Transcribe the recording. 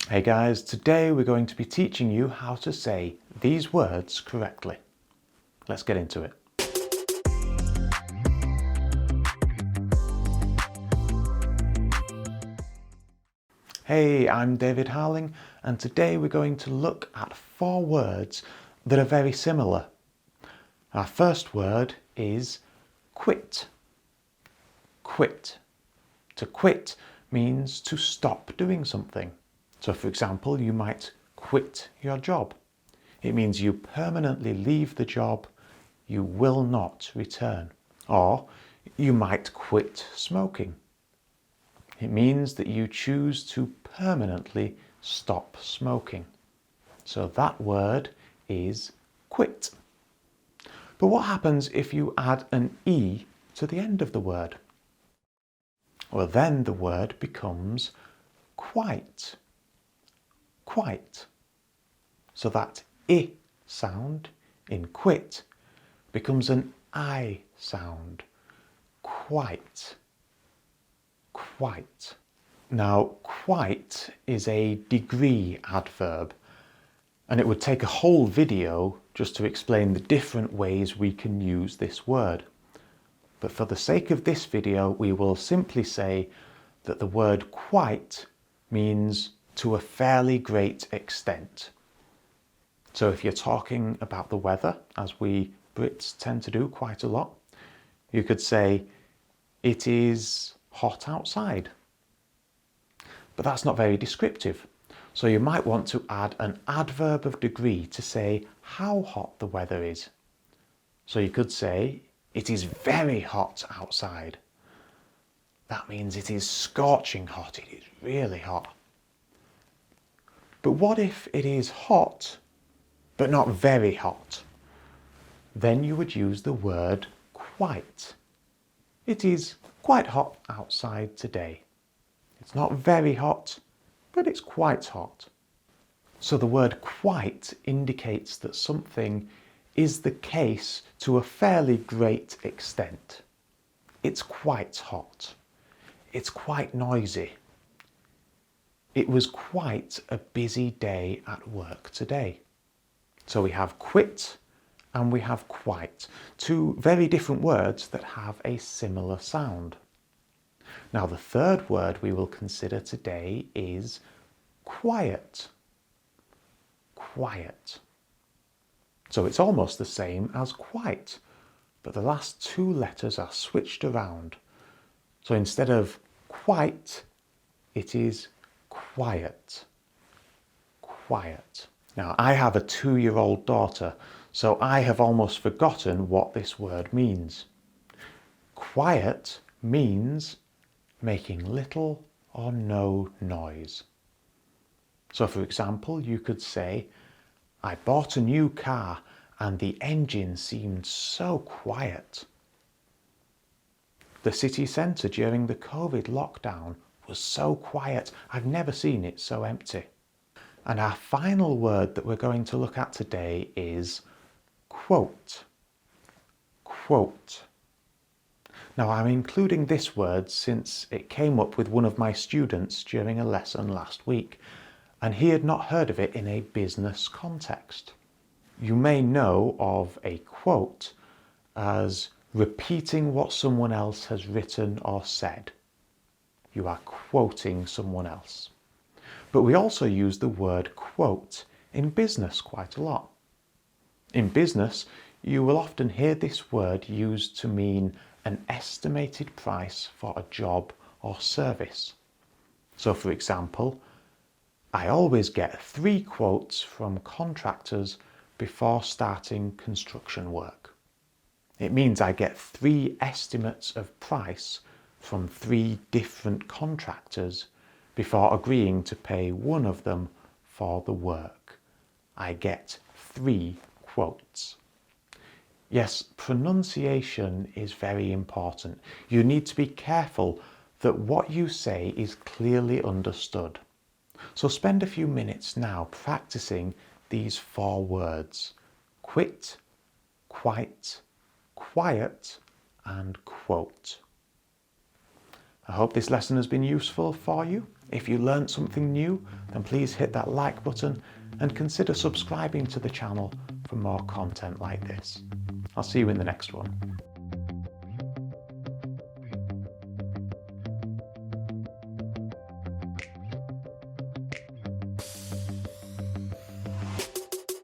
Hey guys, today we're going to be teaching you how to say these words correctly. Let's get into it. Hey, I'm David Harling, and today we're going to look at 4 words that are very similar. Our first word is quit. Quit. To quit means to stop doing something. So for example, you might quit your job. It means you permanently leave the job, you will not return. Or you might quit smoking. It means that you choose to permanently stop smoking. So that word is quit. But what happens if you add an E to the end of the word? Well, then the word becomes quite. Quite. So that I sound in quit becomes an I sound. Quite. Quite. Now, quite is a degree adverb, and it would take a whole video just to explain the different ways we can use this word. But for the sake of this video, we will simply say that the word quite means to a fairly great extent. So if you're talking about the weather, as we Brits tend to do quite a lot, you could say, it is hot outside. But that's not very descriptive. So you might want to add an adverb of degree to say how hot the weather is. So you could say, it is very hot outside. That means it is scorching hot, it is really hot. But what if it is hot, but not very hot? Then you would use the word quite. It is quite hot outside today. It's not very hot, but it's quite hot. So the word quite indicates that something is the case to a fairly great extent. It's quite hot. It's quite noisy. It was quite a busy day at work today. So we have quit and we have quite, 2 very different words that have a similar sound. Now the third word we will consider today is quiet. Quiet. So it's almost the same as quite, but the last 2 letters are switched around. So instead of quite, it is quiet. Quiet. Now I have a 2-year-old daughter, so I have almost forgotten what this word means. Quiet means making little or no noise. So for example, you could say, I bought a new car and the engine seemed so quiet. The city centre during the COVID lockdown was so quiet, I've never seen it so empty. And our final word that we're going to look at today is quote. Quote. Now I'm including this word since it came up with one of my students during a lesson last week, and he had not heard of it in a business context. You may know of a quote as repeating what someone else has written or said. You are quoting someone else. But we also use the word quote in business quite a lot. In business, you will often hear this word used to mean an estimated price for a job or service. So for example, I always get 3 quotes from contractors before starting construction work. It means I get 3 estimates of price from 3 different contractors before agreeing to pay one of them for the work. I get 3 quotes. Yes, pronunciation is very important. You need to be careful that what you say is clearly understood. So spend a few minutes now practicing these 4 words: quit, quite, quiet, and quote. I hope this lesson has been useful for you. If you learnt something new, then please hit that like button and consider subscribing to the channel for more content like this. I'll see you in the next one.